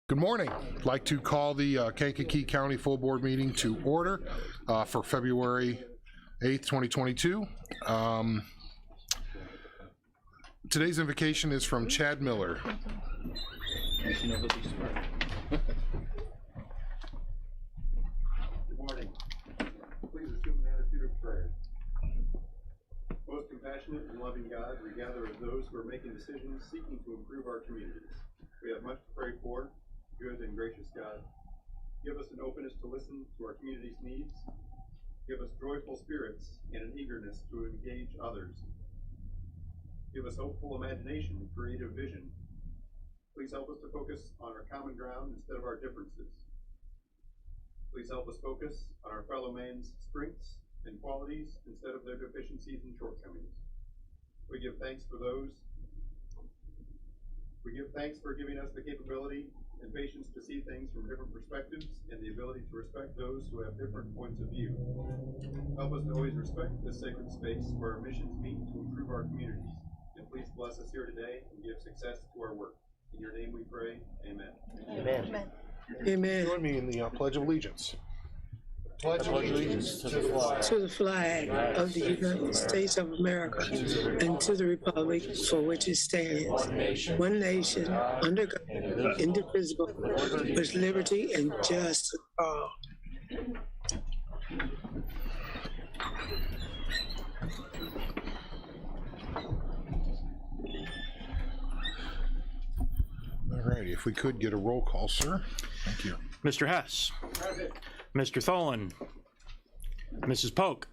Good morning. I'd like to call the Kankakee County Full Board meeting to order for February 8th, 2022. Today's invocation is from Chad Miller. Good morning. Please assume an attitude of prayer. Most compassionate and loving God, we gather as those who are making decisions seeking to improve our communities. We have much to pray for. Good and gracious God, give us an openness to listen to our community's needs. Give us joyful spirits and an eagerness to engage others. Give us hopeful imagination and creative vision. Please help us to focus on our common ground instead of our differences. Please help us focus on our fellow man's strengths and qualities instead of their deficiencies and shortcomings. We give thanks for giving us the capability and patience to see things from different perspectives and the ability to respect those who have different points of view. Help us to always respect this sacred space where our missions meet to improve our communities. And please bless us here today and give success to our work. In your name we pray, amen. Amen. Amen. Amen. Join me in the Pledge of Allegiance. Pledge allegiance to the flag of the United States of America and to the republic for which it stands, one nation, under God, indivisible, with liberty and justice for all. All right, if we could get a roll call, sir. Thank you. Mr. Hess. Present. Mr. Tholen. Mrs. Polk.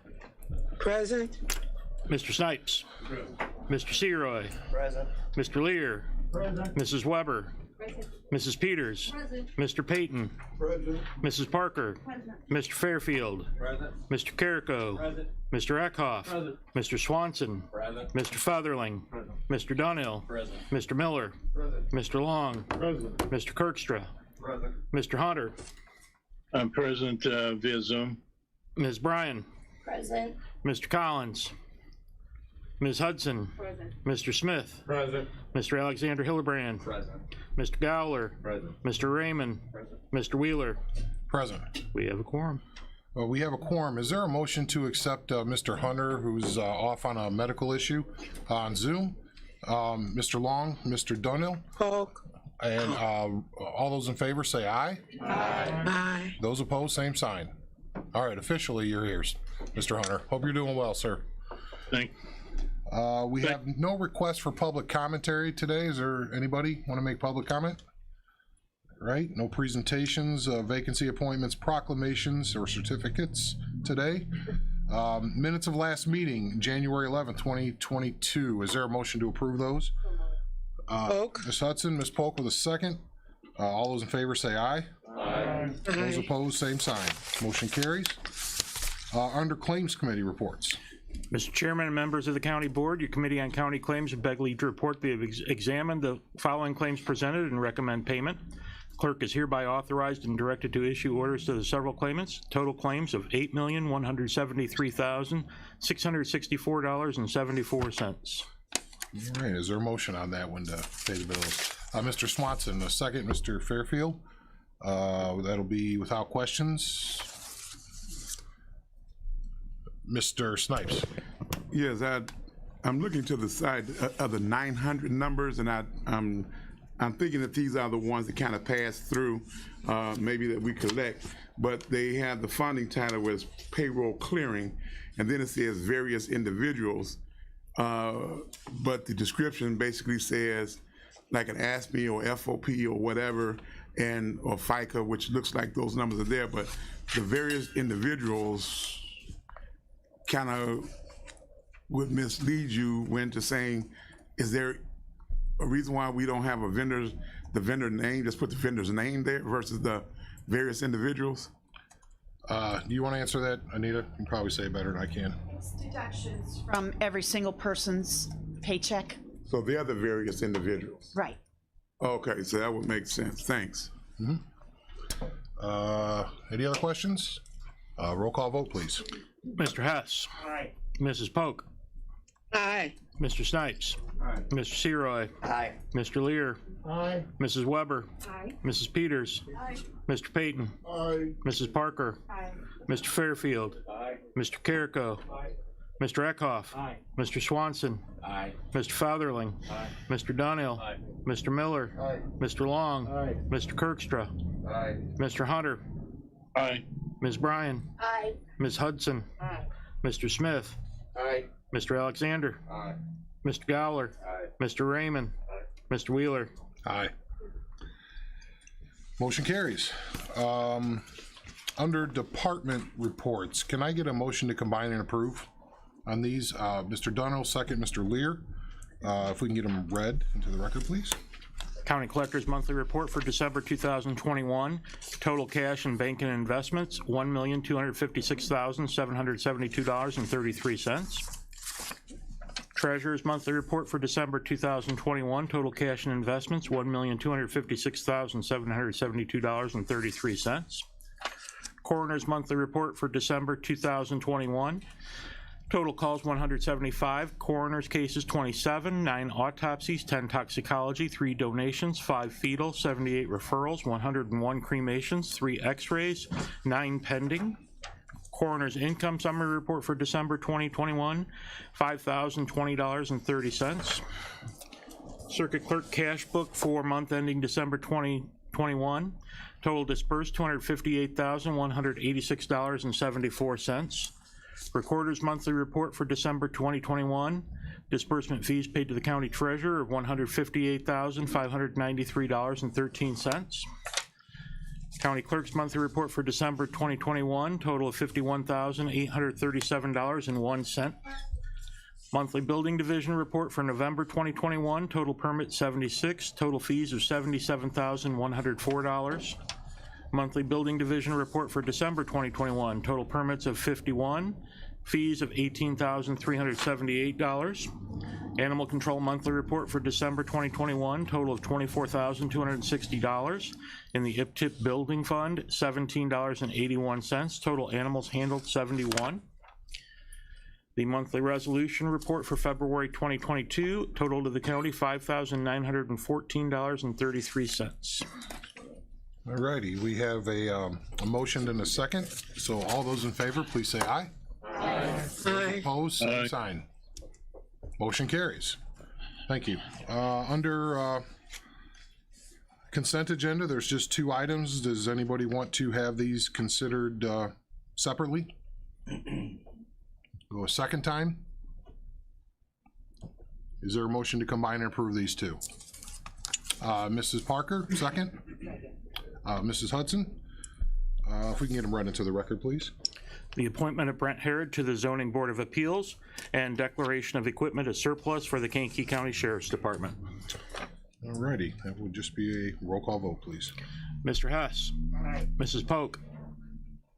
Present. Mr. Snipes. Present. Mr. Seroy. Present. Mr. Lear. Present. Mrs. Weber. Present. Mrs. Peters. Present. Mr. Payton. Present. Mrs. Parker. Present. Mr. Fairfield. Present. Mr. Carrico. Present. Mr. Eckhoff. Present. Mr. Swanson. Present. Mr. Featherling. Present. Mr. Dunhill. Present. Mr. Miller. Present. Mr. Long. Present. Mr. Kirkstra. Present. Mr. Hunter. I'm present via Zoom. Ms. Bryan. Present. Mr. Collins. Ms. Hudson. Present. Mr. Smith. Present. Mr. Alexander Hillebrand. Present. Mr. Gowler. Present. Mr. Raymond. Present. Mr. Wheeler. Present. We have a quorum. Well, we have a quorum. Is there a motion to accept Mr. Hunter, who's off on a medical issue on Zoom? Mr. Long, Mr. Dunhill, Polk. and all those in favor say aye. Aye. Those opposed, same sign. All right, officially you're here, Mr. Hunter. Hope you're doing well, sir. Thank We have no request for public commentary today. Is there anybody want to make public comment? Right, no presentations, vacancy appointments, proclamations, or certificates today. Minutes of last meeting, January 11th, 2022. Is there a motion to approve those? Polk. Ms. Hudson, Ms. Polk with a second. All those in favor say aye. Aye. Those Aye. opposed, same sign. Motion carries. Under Claims Committee reports. Mr. Chairman and members of the County Board, your Committee on County Claims and beg leave to report they have examined the following claims presented and recommend payment. Clerk is hereby authorized and directed to issue orders to the several claimants. Total claims of $8,173,664.74. All right, is there a motion on that one to pay the bills? Mr. Swanson, a second. Mr. Fairfield. That'll be without questions. Mr. Snipes. Yes, I'm looking to the side of the 900 numbers, and I'm thinking that these are the ones that kind of pass through, maybe that we collect, but they have the funding title was payroll clearing, and then it says various individuals, but the description basically says like an ASME or FOP or whatever, or FICA, which looks like those numbers are there, but the various individuals kind of would mislead you into saying, is there a reason why we don't have the vendor name, just put the vendor's name there versus the various individuals? Do you want to answer that, Anita? You can probably say it better than I can. It's deductions from every single person's paycheck. So they're the various individuals. Right. Okay, so that would make sense. Thanks. Any other questions? Roll call vote, please. Mr. Hess. Aye. Mrs. Polk. Aye. Mr. Snipes. Aye. Mr. Seroy. Aye. Mr. Lear. Aye. Mrs. Weber. Aye. Mrs. Peters. Aye. Mr. Payton. Aye. Mrs. Parker. Aye. Mr. Fairfield. Aye. Mr. Carrico. Aye. Mr. Eckhoff. Aye. Mr. Swanson. Aye. Mr. Fotherling. Aye. Mr. Donnell. Aye. Mr. Miller. Aye. Mr. Long. Aye. Mr. Kirkstra. Aye. Mr. Hunter. Aye. Ms. Bryan. Aye. Ms. Hudson. Aye. Mr. Smith. Aye. Mr. Alexander. Aye. Mr. Gowler. Aye. Mr. Raymond. Mr. Wheeler. Aye. Motion carries. Under department reports, can I get a motion to combine and approve on these? Mr. Donnell, second, Mr. Lear. If we can get them read into the record, please. County Collector's Monthly Report for December 2021. Total cash and bank and investments, $1,256,772.33. Treasurer's Monthly Report for December 2021. Total cash and investments, $1,256,772.33. Coroner's Monthly Report for December 2021. Total calls 175, coroner's cases 27, 9 autopsies, 10 toxicology, 3 donations, 5 fetal, 78 referrals, 101 cremations, 3 x-rays, 9 pending. Coroner's income summary report for December 2021, $5,020.30. Circuit clerk cash book for month ending December 2021. Total dispersed $258,186.74. Recorder's monthly report for December 2021. Disbursement fees paid to the county treasurer of $158,593.13. County clerk's monthly report for December 2021. Total of $51,837.01. Monthly building division report for November 2021. Total permit 76. Total fees of $77,104. Monthly building division report for December 2021. Total permits of 51. Fees of $18,378. Animal control monthly report for December 2021. Total of $24,260. In the IPTIP building fund, $17.81. Total animals handled 71. The monthly resolution report for February 2022. Total to the county $5,914.33. All righty, we have a motion and a second. So all those in favor, please say aye. Aye. Opposed, same sign. Motion carries. Thank you. Under consent agenda, there's just 2 items. Does anybody want to have these considered separately? Go a second time? Is there a motion to combine and approve these 2? Mrs. Parker, second. Mrs. Hudson, if we can get them read into the record, please. The appointment of Brent Herod to the Zoning Board of Appeals and declaration of equipment as surplus for the Kankakee County Sheriff's Department. All righty, that would just be a roll call vote, please. Mr. Hess. Aye. Mrs. Polk.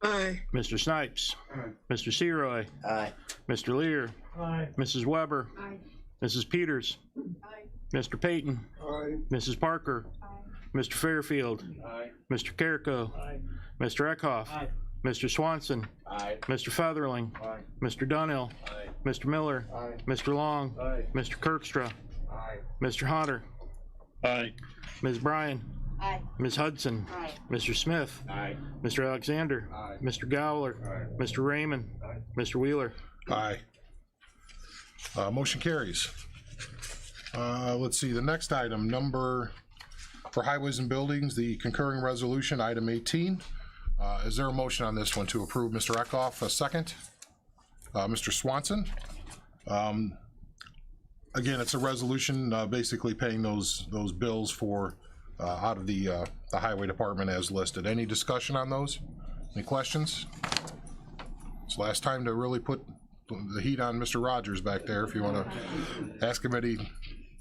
Aye. Mr. Snipes. Aye. Mr. Seroy. Aye. Mr. Lear. Aye. Mrs. Weber. Aye. Mrs. Peters. Aye. Mr. Payton. Aye. Mrs. Parker. Aye. Mr. Fairfield. Aye. Mr. Carrico. Aye. Mr. Eckhoff. Aye. Mr. Swanson. Aye. Mr. Fotherling. Aye. Mr. Donnell. Aye. Mr. Miller. Aye. Mr. Long. Aye. Mr. Kirkstra. Aye. Mr. Hunter. Aye. Ms. Bryan. Aye. Ms. Hudson. Aye. Mr. Smith. Aye. Mr. Alexander. Aye. Mr. Gowler. Aye. Mr. Raymond. Aye. Mr. Wheeler. Aye. Motion carries. Let's see, the next item, number for highways and buildings, the concurring resolution, item 18. Is there a motion on this one to approve? Mr. Eckhoff, a second. Mr. Swanson. Again, it's a resolution basically paying those bills for out of the highway department as listed. Any discussion on those? Any questions? It's the last time to really put the heat on Mr. Rogers back there if you want to ask him any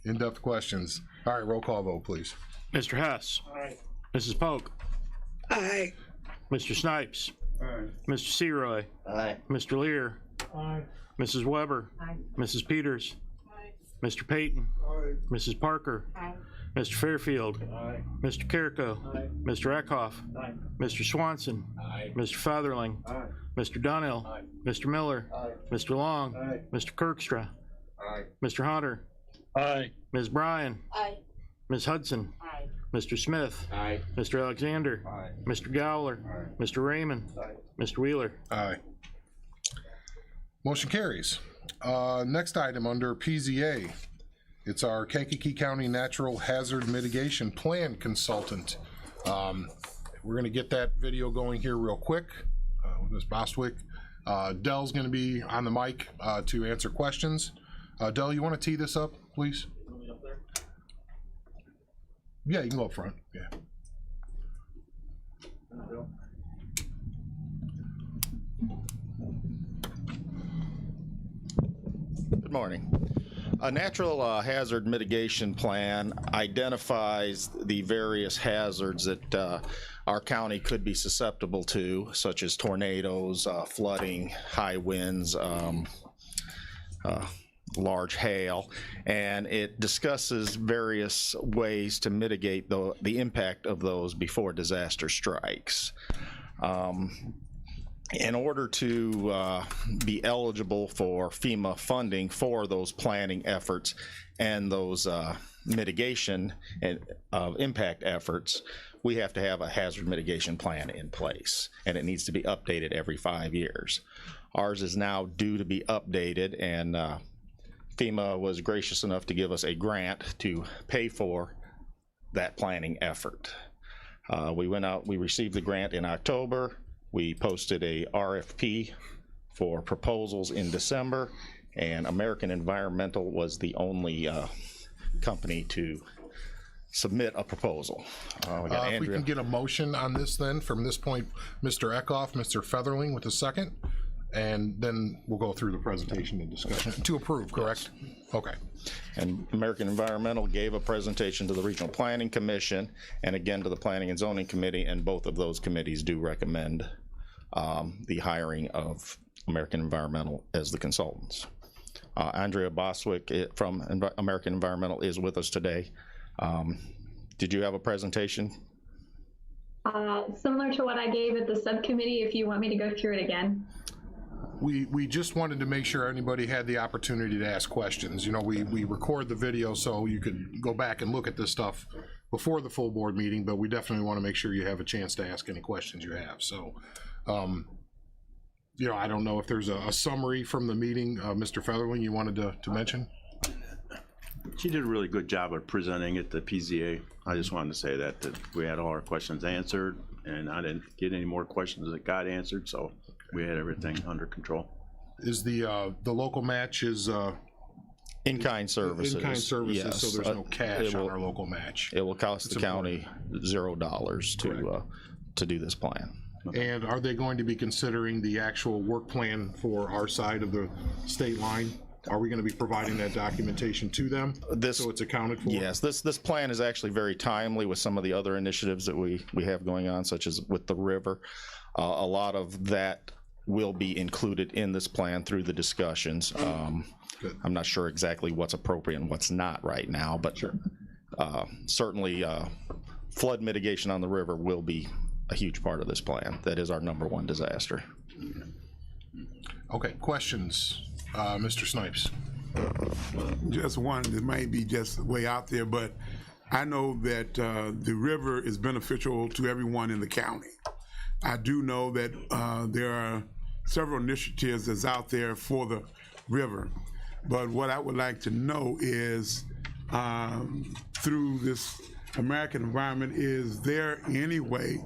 in-depth questions. All right, roll call vote, please. Mr. Hess. Aye. Mrs. Polk. Aye. Mr. Snipes. Aye. Mr. Seroy. Aye. Mr. Lear. Aye. Mrs. Weber. Aye. Mrs. Peters. Aye. Mr. Payton. Aye. Mrs. Parker. Aye. Mr. Fairfield. Aye. Mr. Carrico. Aye. Mr. Eckhoff. Aye. Mr. Swanson. Aye. Mr. Fotherling. Aye. Mr. Donnell. Aye. Mr. Miller. Aye. Mr. Long. Aye. Mr. Kirkstra. Aye. Mr. Hunter, Aye. Ms. Bryan, Aye. Ms. Hudson, Aye. Mr. Smith, Aye. Mr. Alexander, Aye. Mr. Gowler, Mr. Raymond, Mr. Wheeler. Aye. Motion carries. Next item under PZA, it's our Kankakee County Natural Hazard Mitigation Plan Consultant. We're gonna get that video going here real quick with Ms. Bostwick. Dell's gonna be on the mic to answer questions. Dell, you wanna tee this up, please? Yeah, you can go up front, yeah. Good morning. A natural hazard mitigation plan identifies the various hazards that our county could be susceptible to, such as tornadoes, flooding, high winds, large hail, and it discusses various ways to mitigate the impact of those before disaster strikes. In order to be eligible for FEMA funding for those planning efforts and those mitigation and impact efforts, we have to have a hazard mitigation plan in place, and it needs to be updated every 5 years. Ours is now due to be updated, and FEMA was gracious enough to give us a grant to pay for that planning effort. We went out, we received the grant in October. We posted a RFP for proposals in December, and American Environmental was the only company to submit a proposal. We got If we Andrea. can get a motion on this then, from this point, Mr. Eckhoff, Mr. Featherling with a second, and then we'll go through the presentation and discussion. To approve, correct? Okay. And American Environmental gave a presentation to the Regional Planning Commission and again to the Planning and Zoning Committee, and both of those committees do recommend the hiring of American Environmental as the consultants. Andrea Bostwick from American Environmental is with us today. Did you have a presentation? Similar to what I gave at the subcommittee, if you want me to go through it again. We just wanted to make sure anybody had the opportunity to ask questions. You know, we record the video so you could go back and look at this stuff before the full board meeting, but we definitely want to make sure you have a chance to ask any questions you have. So, you know, I don't know if there's a summary from the meeting, Mr. Featherling, you wanted to mention? She did a really good job of presenting it to PZA. I just wanted to say that we had all our questions answered, and I didn't get any more questions that got answered, so we had everything under control. Is the local match is In-kind services. in-kind services, Yes. so there's no cash on will- our local match. It will cost the county $0 to do this plan. And are they going to be considering the actual work plan for our side of the state line? Are we going to be providing that documentation to them so it's accounted for? Yes, this plan is actually very timely with some of the other initiatives that we have going on, such as with the river. A lot of that will be included in this plan through the discussions. I'm not sure exactly what's appropriate and what's not right now, but certainly flood mitigation on the river will be a huge part of this plan. That is our #1 disaster. Okay, questions? Mr. Snipes. Just one that might be just way out there, but I know that the river is beneficial to everyone in the county. I do know that there are several initiatives that's out there for the river, but what I would like to know is through this American Environment, is there any way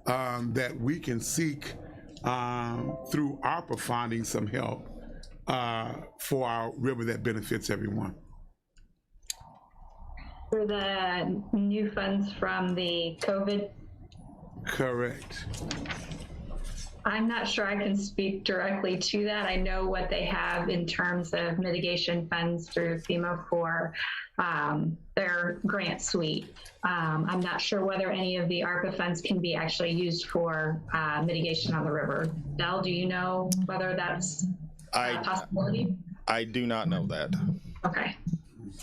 that we can seek through ARPA funding some help for our river that benefits everyone? For the new funds from the COVID, Correct. I'm not sure I can speak directly to that. I know what they have in terms of mitigation funds through FEMA for their grant suite. I'm not sure whether any of the ARPA funds can be actually used for mitigation on the river. Del, do you know whether that's a possibility? I do not know that. Okay.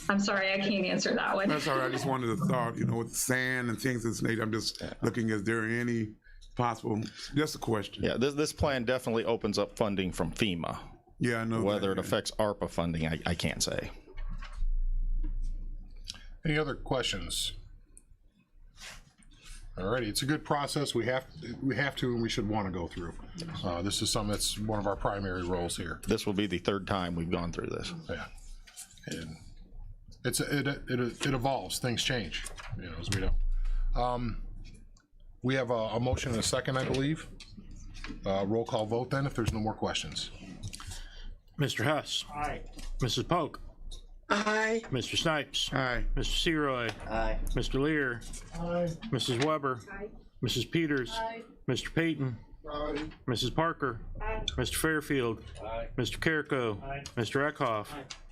I'm sorry, I can't answer that one. That's all right. I just wanted to thought, you know, with sand and things of this nature, I'm just looking, is there any possible, just a question. Yeah, this plan definitely opens up funding from FEMA. Yeah, I know. Whether it that, yeah. affects ARPA funding, I can't say. Any other questions? All righty, it's a good process. We have to, and we should want to go through. This is something that's one of our primary roles here. This will be the third time we've gone through this. Yeah, and it evolves. Things change, you know, as we know. We have a motion and a second, I believe. Roll call vote then, if there's no more questions. Mr. Hess. Aye. Mrs. Polk. Aye. Mr. Snipes. Aye. Mr. Seroy. Aye. Mr. Lear. Aye. Mrs. Weber. Aye. Mrs. Peters. Aye. Mr. Payton. Aye. Mrs. Parker. Aye. Mr. Fairfield. Aye. Mr. Carrico. Aye. Mr. Eckhoff.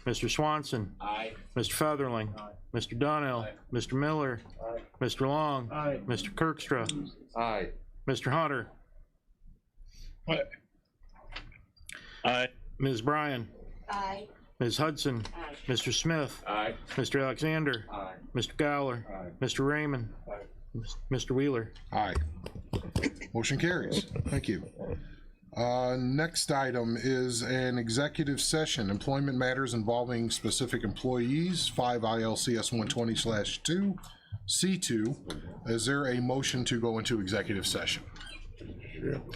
Mr. Swanson. Aye. Mr. Featherling. Mr. Donnell. Mr. Miller. Aye. Mr. Long. Aye. Mr. Kirkstra. Aye. Mr. Hunter. Aye. Aye. Ms. Bryan. Aye. Ms. Hudson. Aye. Mr. Smith. Aye. Mr. Alexander. Aye. Mr. Gowler. Aye. Mr. Raymond. Aye. Mr. Wheeler. Aye. Motion carries. Thank you. Next item is an executive session, employment matters involving specific employees, 5 ILCS 120/2, C2. Is there a motion to go into executive session?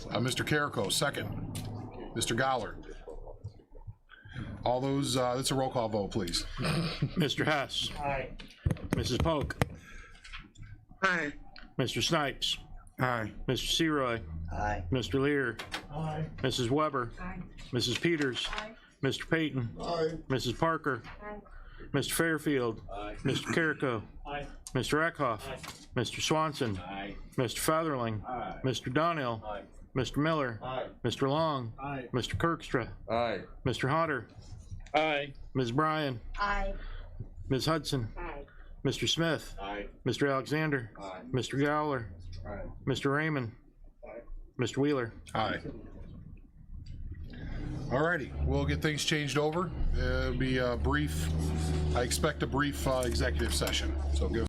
Mr. Carrico, second. Mr. Gowler. All those, that's a roll call vote, please. Mr. Hess. Aye. Mrs. Polk. Aye. Mr. Snipes. Aye. Mr. Seroy. Aye. Mr. Lear. Aye. Mrs. Weber. Aye. Mrs. Peters. Aye. Mr. Payton. Aye. Mrs. Parker. Aye. Mr. Fairfield. Aye. Mr. Carrico. Aye. Mr. Eckhoff. Mr. Swanson. Aye. Mr. Featherling. Aye. Mr. Donnell. Aye. Mr. Miller. Aye. Mr. Long. Aye. Mr. Kirkstra. Aye. Mr. Hunter. Aye. Ms. Bryan. Aye. Ms. Hudson. Aye. Mr. Smith. Aye. Mr. Alexander. Aye. Mr. Gowler. Aye. Mr. Raymond. Aye. Mr. Wheeler. Aye. All righty, we'll get things changed over. It'll be a brief, I expect a brief executive session, so give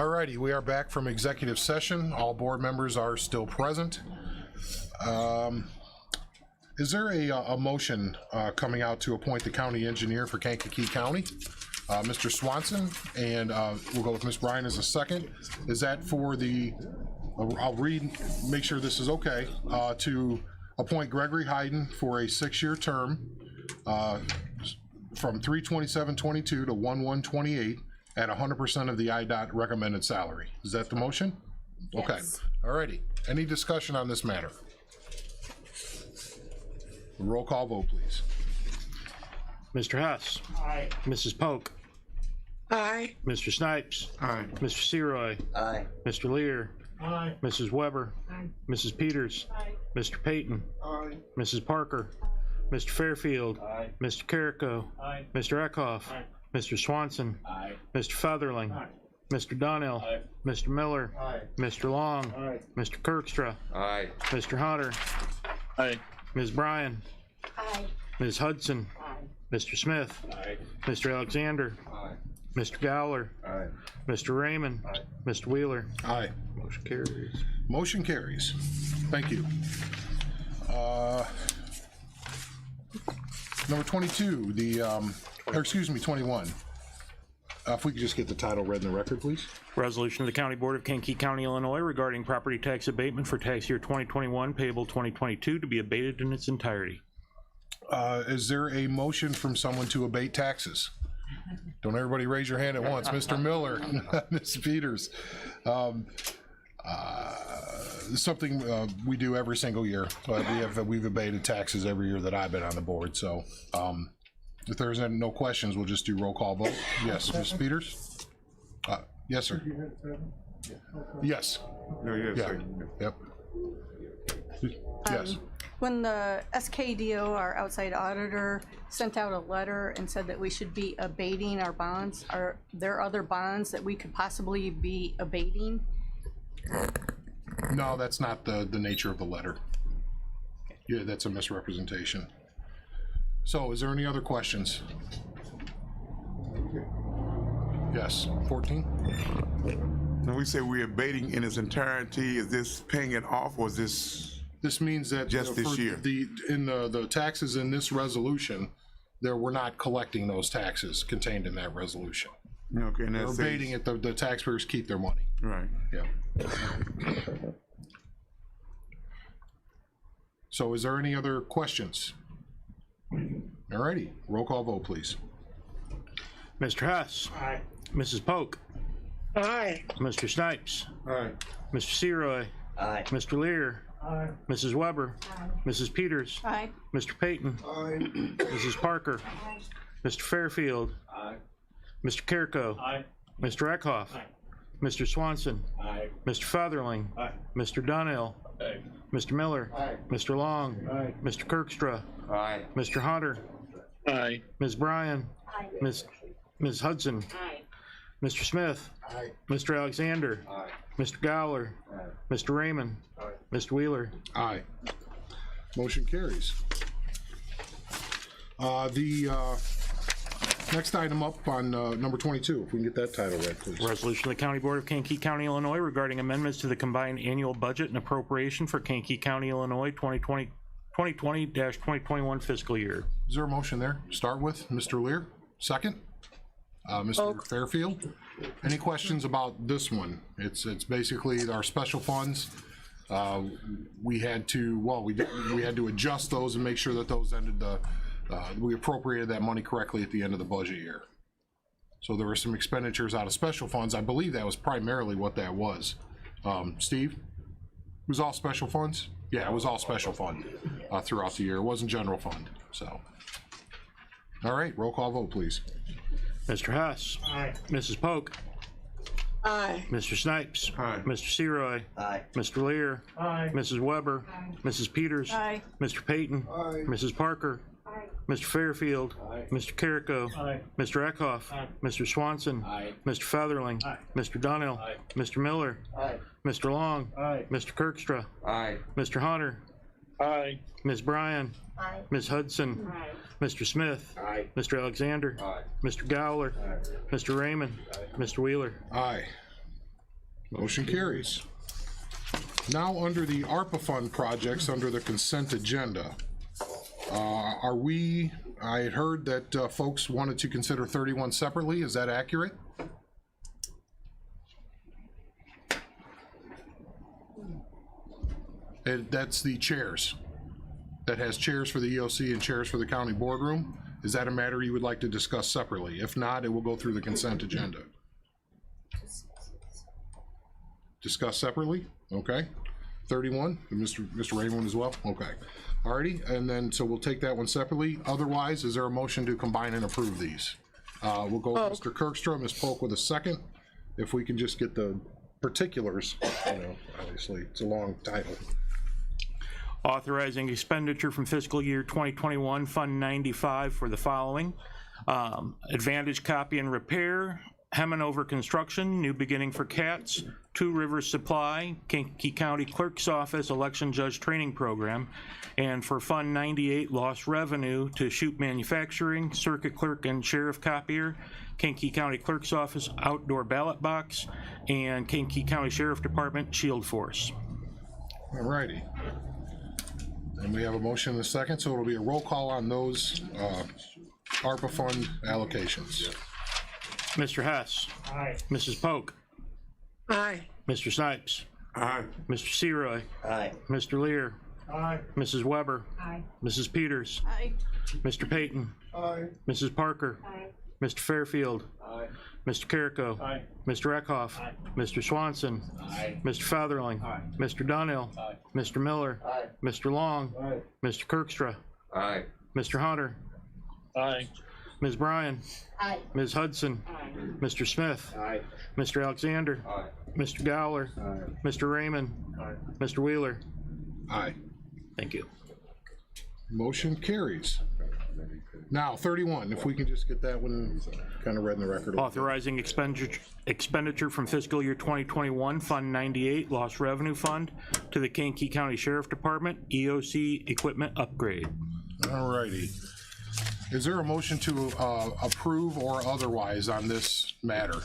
Alrighty, we are back from executive session. All board members are still present. Is there a motion coming out to appoint the county engineer for Kankakee County? Mr. Swanson, and we'll go with Ms. Bryan as a second. Is that for the, I'll read, make sure this is okay, to appoint Gregory Hayden for a 6-year term from 3/27/22 to 1/1/28 at 100% of the IDOT recommended salary. Is that the motion? Okay, Yes. alrighty. Any discussion on this matter? Roll call vote, please. Mr. Hess. Aye. Mrs. Polk. Aye. Mr. Snipes. Aye. Mr. Seroy. Aye. Mr. Lear. Aye. Mrs. Weber. Aye. Mrs. Peters. Mr. Payton. Aye. Mrs. Parker. Mr. Fairfield. Aye. Mr. Carrico. Aye. Mr. Eckhoff. Aye. Mr. Swanson. Aye. Mr. Featherling. Aye. Mr. Donnell. Aye. Mr. Miller. Aye. Mr. Long. Aye. Mr. Kirkstra. Aye. Mr. Hunter. Aye. Ms. Bryan. Aye. Ms. Hudson. Aye. Mr. Smith. Aye. Mr. Alexander. Aye. Mr. Gowler. Aye. Mr. Raymond. Aye. Mr. Wheeler. Aye. Motion carries. Motion carries. Thank you. Number 22, or excuse me, 21. If we could just get the title read in the record, please. Resolution of the County Board of Kankakee County, Illinois regarding property tax abatement for tax year 2021 payable 2022 to be abated in its entirety. Is there a motion from someone to abate taxes? Don't everybody raise your hand at once. Mr. Miller, Ms. Peters. Something we do every single year. We've abated taxes every year that I've been on the board. So if there's no questions, we'll just do roll call vote. Yes, Ms. Peters? Yes, sir. Yes. No, yes, Yeah. sir. Yep. Yes. When the SKDO, our outside auditor, sent out a letter and said that we should be abating our bonds, are there other bonds that we could possibly be abating? No, that's not the nature of the letter. Yeah, that's a misrepresentation. So is there any other questions? Yes, 14? When we say we're abating in its entirety, is this paying it off, or is this? This means that Just this for year. in the taxes in this resolution, we're not collecting those taxes contained in that resolution. Okay, and We're that's abating it, the taxpayers keep their money. right. Yeah. So is there any other questions? All righty, roll call vote, please. Mr. Hess. Aye. Mrs. Polk. Aye. Mr. Snipes. Aye. Mr. Seroy. Aye. Mr. Lear. Aye. Mrs. Weber. Mrs. Peters. Aye. Mr. Payton. Mrs. Parker. Mr. Fairfield. Aye. Mr. Carrico. Aye. Mr. Eckhoff. Aye. Mr. Swanson. Aye. Mr. Featherling. Aye. Mr. Donnell. Aye. Mr. Miller. Aye. Mr. Long. Aye. Mr. Kirkstra. Aye. Mr. Hunter. Aye. Ms. Bryan. Ms. Hudson. Mr. Smith. Aye. Mr. Alexander. Aye. Mr. Gowler. Aye. Mr. Raymond. Aye. Mr. Wheeler. Aye. Motion carries. The next item up on number 22, if we can get that title read, please. Resolution of the County Board of Kankakee County, Illinois regarding amendments to the combined annual budget and appropriation for Kankakee County, Illinois 2020-2021 fiscal year. Is there a motion there? Start with Mr. Lear, second. Mr. Fairfield, any questions about this one? It's basically our special funds. We had to adjust those and make sure that those ended we appropriated that money correctly at the end of the budget year. So there were some expenditures out of special funds. I believe that was primarily what that was. Steve, it was all special funds? Yeah, it was all special fund throughout the year. It wasn't general fund, so. All right, roll call vote, please. Mr. Hess. Aye. Mrs. Polk. Aye. Mr. Snipes. Aye. Mr. Seroy. Aye. Mr. Lear. Aye. Mrs. Weber. Mrs. Peters. Aye. Mr. Payton. Aye. Mrs. Parker. Mr. Fairfield. Aye. Mr. Carrico. Aye. Mr. Eckhoff. Aye. Mr. Swanson. Aye. Mr. Featherling. Aye. Mr. Donnell. Aye. Mr. Miller. Aye. Mr. Long. Aye. Mr. Kirkstra. Aye. Mr. Hunter. Aye. Ms. Bryan. Aye. Ms. Hudson. Mr. Smith. Aye. Mr. Alexander. Aye. Mr. Gowler. Aye. Mr. Raymond. Mr. Wheeler. Aye. Motion carries. Now, under the ARPA fund projects, under the consent agenda, I had heard that folks wanted to consider 31 separately. Is that accurate? That's the chairs. That has chairs for the EOC and chairs for the county boardroom. Is that a matter you would like to discuss separately? If not, it will go through the consent agenda. Discuss separately? Okay. 31, and Mr. Raymond as well? Okay. Alrighty, and then, so we'll take that one separately. Otherwise, is there a motion to combine and approve these? We'll go with Mr. Kirkstra, Ms. Polk with a second. If we can just get the particulars, obviously, it's a long title. Authorizing expenditure from fiscal year 2021, Fund 95 for the following. Advantage Copy and Repair, Hemanover Construction, New Beginning for Cats, Two Rivers Supply, Kankakee County Clerk's Office Election Judge Training Program, and for Fund 98, Lost Revenue to Shoot Manufacturing, Circuit Clerk and Sheriff Copier, Kankakee County Clerk's Office Outdoor Ballot Box, and Kankakee County Sheriff Department Shield Force. Alrighty. And we have a motion and a second, so it'll be a roll call on those ARPA fund allocations. Mr. Hess. Aye. Mrs. Polk. Aye. Mr. Snipes. Aye. Mr. Seroy. Aye. Mr. Lear. Aye. Mrs. Weber. Aye. Mrs. Peters. Aye. Mr. Payton. Aye. Mrs. Parker. Aye. Mr. Fairfield. Aye. Mr. Carrico. Aye. Mr. Eckhoff. Aye. Mr. Swanson. Aye. Mr. Featherling. Aye. Mr. Dunhill. Aye. Mr. Miller. Aye. Mr. Long. Aye. Mr. Kirkstra. Aye. Mr. Hunter. Aye. Ms. Bryan. Aye. Ms. Hudson. Aye. Mr. Smith. Aye. Mr. Alexander. Aye. Mr. Gowler. Aye. Mr. Raymond. Aye. Mr. Wheeler. Aye. Thank you. Motion carries. Now, 31, if we can just get that one kind of read in the record. Authorizing expenditure from fiscal year 2021, Fund 98, Lost Revenue Fund, to the Kankakee County Sheriff Department, EOC Equipment Upgrade. Alrighty. Is there a motion to approve or otherwise on this matter?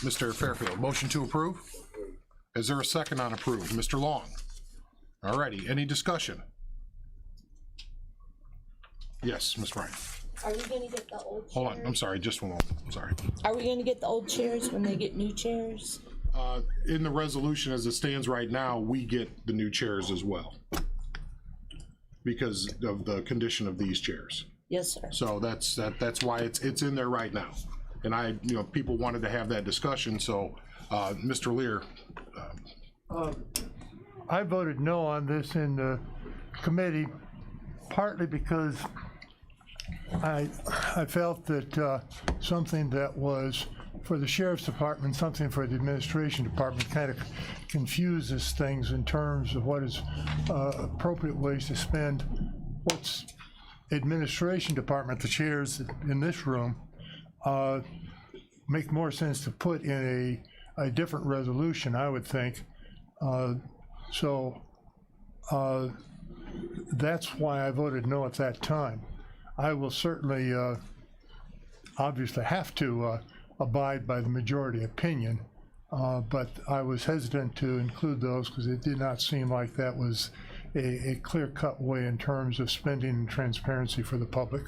Mr. Fairfield, motion to approve? Is there a second on approve? Mr. Long? Alrighty, any discussion? Yes, Ms. Bryan. Are we gonna get the old chairs? Hold on, I'm sorry, just one moment, I'm sorry. Are we gonna get the old chairs when they get new chairs? In the resolution as it stands right now, we get the new chairs as well because of the condition of these chairs. Yes, sir. So that's why it's in there right now. And people wanted to have that discussion, so Mr. Lear. I voted no on this in the committee, partly because I felt that something that was for the sheriff's department, something for the administration department kind of confuses things in terms of what is appropriate ways to spend what's administration department, the chairs in this room, make more sense to put in a different resolution, I would think. So that's why I voted no at that time. I will certainly obviously have to abide by the majority opinion, but I was hesitant to include those because it did not seem like that was a clear-cut way in terms of spending and transparency for the public.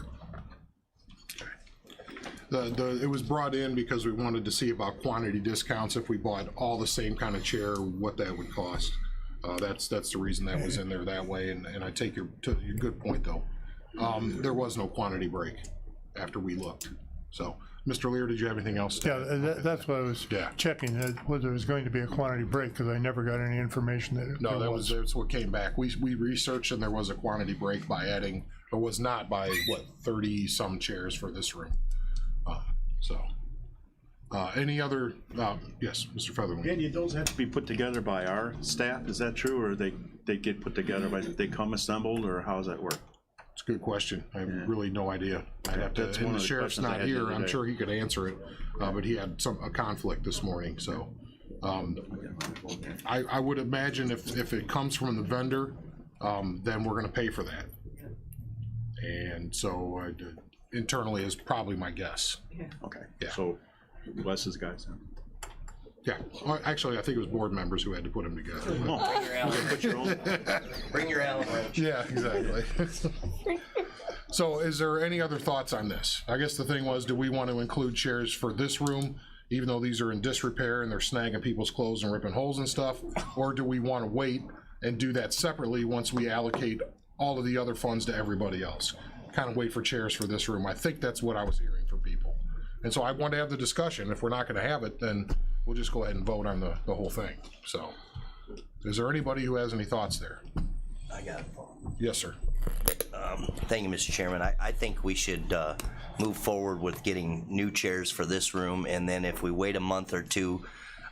It was brought in because we wanted to see about quantity discounts if we bought all the same kind of chair, what that would cost. That's the reason that was in there that way, and I take your good point though. There was no quantity break after we looked. So, Mr. Lear, did you have anything else? Yeah, that's what I was checking, whether there was going to be a quantity break, because I never got any information that No, that's what came back. We researched and there was a quantity break by adding, or was not by, what, 30 some chairs for this room. Any other, yes, Mr. Featherman. Again, those have to be put together by our staff, is that true, or they get put together by, they come assembled, or how does that work? It's a good question. I have really no idea. I'd have to, and the sheriff's not here, I'm sure he could answer it, but he had a conflict this morning, so. I would imagine if it comes from the vendor, then we're gonna pay for that. And so internally is probably my guess. Okay. Yeah. So Wes's guys. Yeah, actually, I think it was board members who had to put them together. Put your own. Bring your Allen wrench. Yeah, exactly. So is there any other thoughts on this? I guess the thing was, do we want to include chairs for this room, even though these are in disrepair and they're snagging people's clothes and ripping holes and stuff? Or do we want to wait and do that separately once we allocate all of the other funds to everybody else? Kind of wait for chairs for this room. I think that's what I was hearing from people. And so I want to have the discussion. If we're not going to have it, then we'll just go ahead and vote on the whole thing. So is there anybody who has any thoughts there? I got it. Yes, sir. Thank you, Mr. Chairman. I think we should move forward with getting new chairs for this room, and then if we wait a month or two,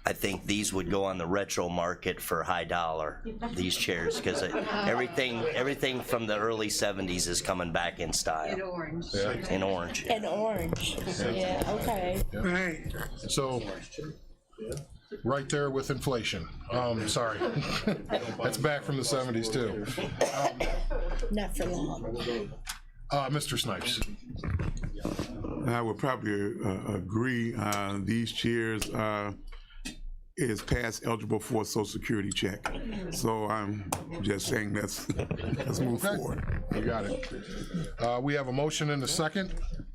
I think these would go on the retro market for high dollar, these chairs, because everything from the early 70s is coming back in style. In orange. Yeah. In orange. And orange. Yeah, okay. Right. So, right there with inflation. Sorry. That's back from the 70s too. Not for long. Mr. Snipes. I would probably agree. These chairs is past eligible for a Social Security check. So I'm just saying let's move forward. You got it. We have a motion and a second.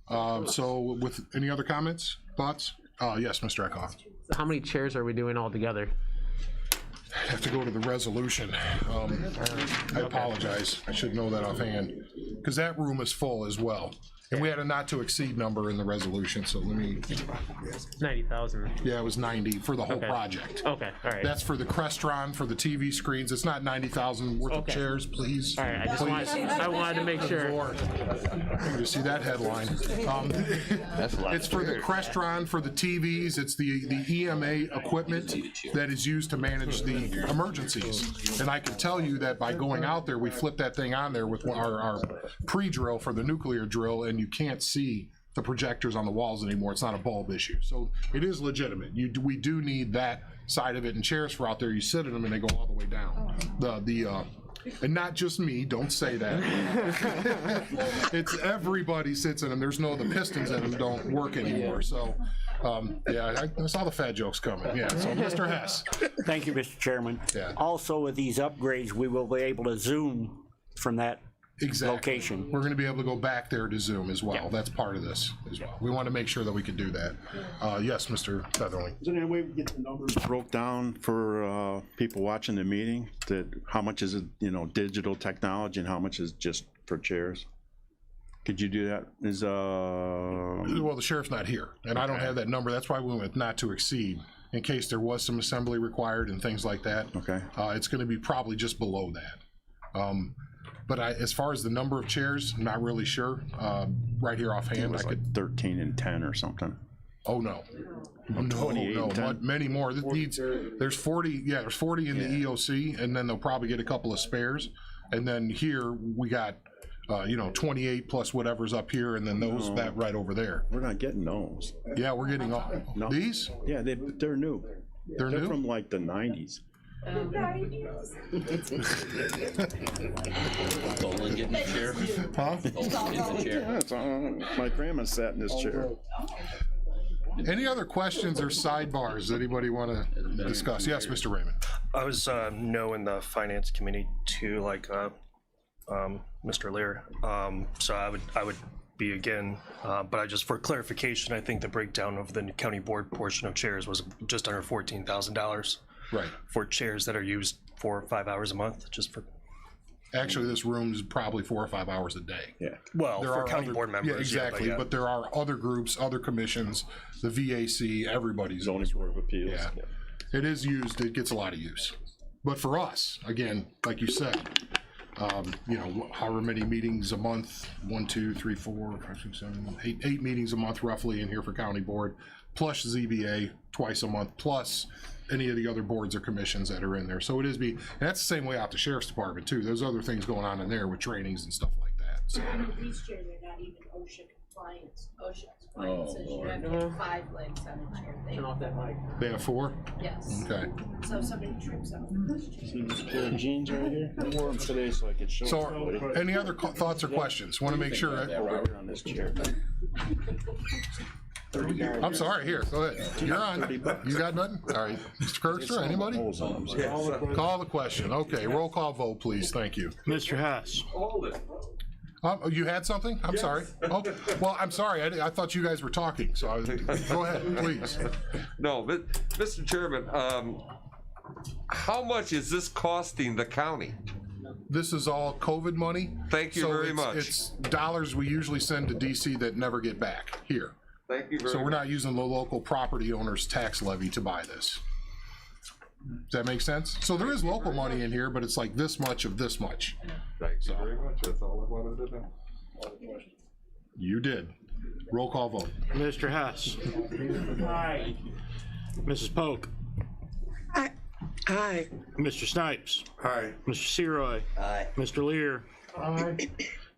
So with any other comments, thoughts? Yes, Mr. Eckhoff. How many chairs are we doing all together? I have to go to the resolution. I apologize. I should know that offhand, because that room is full as well. And we had a not to exceed number in the resolution, so let me, 90,000. yeah, it was 90 for the whole Okay. project. Okay, all right. That's for the Crestron, for the TV screens. It's not 90,000 worth of Okay. chairs, please. All right, I wanted to make sure. Lord. You see that headline. It's for the Crestron, for the TVs. It's the EMA equipment that is used to manage the emergencies. And I can tell you that by going out there, we flipped that thing on there with our pre-drill for the nuclear drill, and you can't see the projectors on the walls anymore. It's not a bulb issue. So it is legitimate. We do need that side of it, and chairs for out there, you sit in them and they go all the way down. And not just me, don't say that. It's everybody sits in them. There's the pistons in them don't work anymore. So, yeah, I saw the fat jokes coming. Yeah, so Mr. Hess. Thank you, Mr. Chairman. Yeah. Also, with these upgrades, we will be able to zoom from that location. We're going to be able to go back there to Zoom as well. That's part of this as well. We want to make sure that we can do that. Yes, Mr. Featherling. Is there any way we get the numbers broke down for people watching the meeting? That how much is it, digital technology, and how much is just for chairs? Could you do that? Well, the sheriff's not here, and I don't have that number. That's why we went with not to exceed, in case there was some assembly required and things like that. Okay. It's going to be probably just below that. But as far as the number of chairs, I'm not really sure. Right here offhand, It was like 13 and 10 or something. Oh no. No, 28 and 10? many more. There's 40. Yeah, there's 40 in the EOC, and then they'll probably get a couple of spares. And then here we got, 28 plus whatever's up here, and then those that right over there. We're not getting those. Yeah, we're getting all these. Yeah, they're new. They're new from like the 90s. Dolan getting a chair. Huh? Getting a chair. Yeah, my grandma sat in this chair. Any other questions or sidebars anybody want to discuss? Yes, Mr. Raymond. I was in the finance committee too, like Mr. Lear. So I would be again, but I just for clarification, I think the breakdown of the county board portion of chairs was just under $14,000. Right. For chairs that are used 4 or 5 hours a month, just for. Actually, this room is probably 4 or 5 hours a day. Yeah. Well, there for are county board members. Yeah, exactly. But there are other groups, other commissions, the VAC, everybody's. Zoning Board of Appeals. Yeah. It is used. It gets a lot of use. But for us, again, like you said, however many meetings a month, 1, 2, 3, 4, 5, 6, 7, 8 meetings a month roughly in here for county board, plus ZBA twice a month, plus any of the other boards or commissions that are in there. So it is and that's the same way out the sheriff's department too. There's other things going on in there with trainings and stuff like that. So. These chairs are not even OSHA Appliance, OSHA appliances, you have to have 5 legs on a chair. They Turn off that mic. They have 4? Yes. Okay. So if somebody trips over this chair. See this pair of jeans right here? I wore them today so I could show So, everybody. any other thoughts or questions? Want to make sure. That right here on this chair. I'm sorry, here, go ahead. You're on. You got nothing? All right. Mr. Kirkstra, anybody? Call the question. Okay, roll call vote, please. Thank you. Mr. Hess. You had something? I'm sorry. Oh, well, I'm sorry. I thought you guys were talking, so go ahead, please. No, but, Mr. Chairman, how much is this costing the county? This is all COVID money. Thank you so very much. It's dollars we usually send to DC that never get back here. Thank you very much. So we're not using the local property owner's tax levy to buy this. Does that make sense? So there is local money in here, but it's like this much of this much. Thank you very much. That's all I wanted to know. You did. Roll call vote. Mr. Hess. Aye. Mrs. Polk. Aye. Mr. Snipes. Aye. Mr. Seroy. Aye. Mr. Lear. Aye.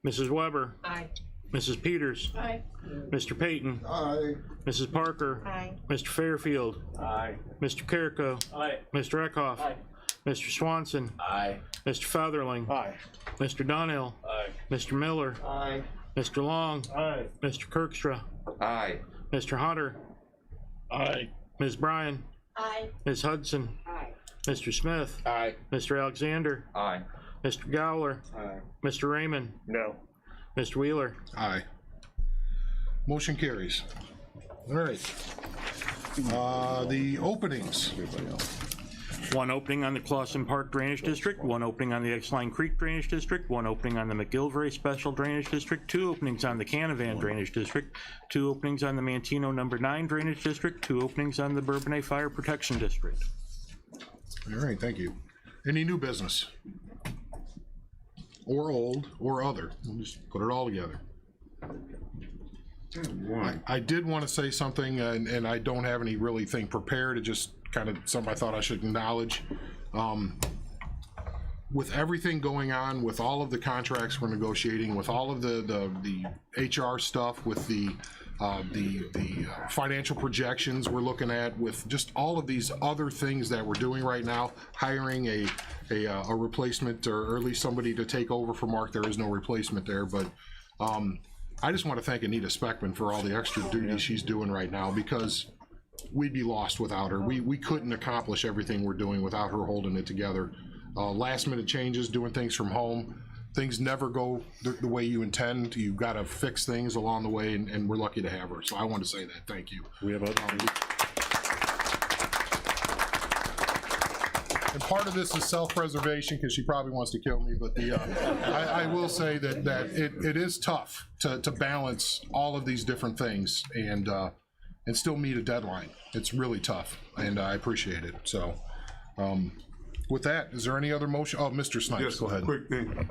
Mrs. Weber. Aye. Mrs. Peters. Aye. Mr. Payton. Aye. Mrs. Parker. Aye. Mr. Fairfield. Aye. Mr. Carrico. Aye. Mr. Eckhoff. Aye. Mr. Swanson. Aye. Mr. Featherling. Aye. Mr. Donnell. Aye. Mr. Miller. Aye. Mr. Long. Aye. Mr. Kirkstra. Aye. Mr. Hunter. Aye. Ms. Bryan. Aye. Ms. Hudson. Aye. Mr. Smith. Aye. Mr. Alexander. Aye. Mr. Gowler. Aye. Mr. Raymond. No. Mr. Wheeler. Aye. Motion carries. All right. The openings. One opening on the Clawson Park Drainage District, one opening on the X-Line Creek Drainage District, one opening on the McGillivray Special Drainage District, 2 openings on the Canavan Drainage District, 2 openings on the Mantino No. 9 Drainage District, 2 openings on the Bourbonnais Fire Protection District. All right, thank you. Any new business? Or old, or other. We'll just put it all together. I did want to say something, and I don't have any really thing prepared. It just kind of something I thought I should acknowledge. With everything going on, with all of the contracts we're negotiating, with all of the HR stuff, with the financial projections we're looking at, with just all of these other things that we're doing right now, hiring a replacement or at least somebody to take over for Mark. There is no replacement there, but I just want to thank Anita Speckman for all the extra duty she's doing right now, because we'd be lost without her. We couldn't accomplish everything we're doing without her holding it together. Last minute changes, doing things from home. Things never go the way you intend. You've got to fix things along the way, and we're lucky to have her. So I want to say that. Thank you. We have and part of this is self-preservation, because she probably wants to kill me, but I will say that it is tough to balance all of these different things and still meet a deadline. It's really tough, and I appreciate it. So with that, is there any other motion? Oh, Mr. Snipes, Just go a ahead. quick thing.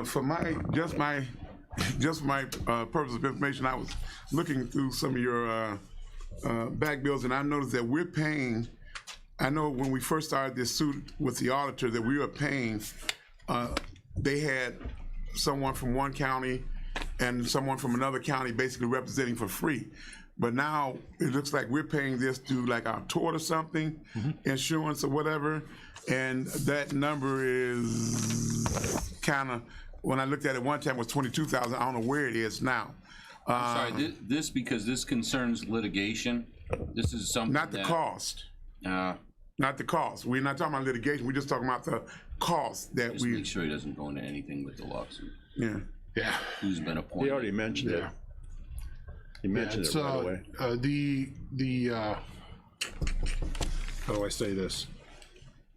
For my purpose of information, I was looking through some of your back bills, and I noticed that we're paying. I know when we first started this suit with the auditor that we were paying, they had someone from one county and someone from another county basically representing for free. But now it looks like we're paying this through like our tort or something, insurance or whatever, and that number is kind of, when I looked at it one time, it was $22,000. I don't know where it is now. I'm sorry, this because this concerns litigation. This is something not the cost. Not the cost. We're not talking about litigation. We're just talking about the cost that just make sure he doesn't go into anything with the lawsuit. Yeah. Yeah. Who's been appointed? He already mentioned it. He mentioned it right away. How do I say this?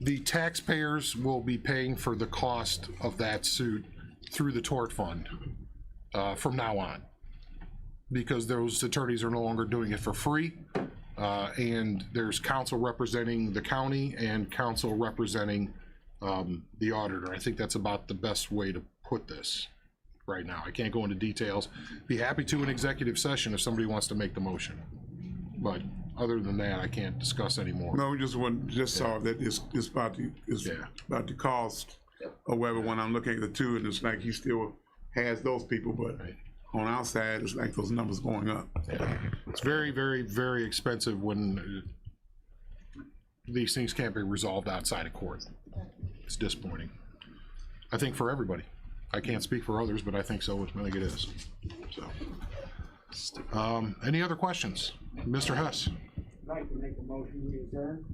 The taxpayers will be paying for the cost of that suit through the tort fund from now on, because those attorneys are no longer doing it for free, and there's counsel representing the county and counsel representing the auditor. I think that's about the best way to put this right now. I can't go into details. Be happy to in executive session if somebody wants to make the motion, but other than that, I can't discuss anymore. No, we just saw that it's about the cost or whatever. When I'm looking at the two, and it's like he still has those people, but on our side, it's like those numbers going up. It's very, very, very expensive when these things can't be resolved outside of court. It's disappointing. I think for everybody. I can't speak for others, but I think so. I think it is. So, any other questions? Mr. Hess? I'd like to make a motion to adjourn.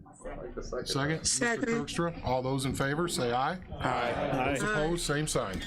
Second? Mr. Kirkstra? All those in favor, say aye. Aye. Those opposed, same sign.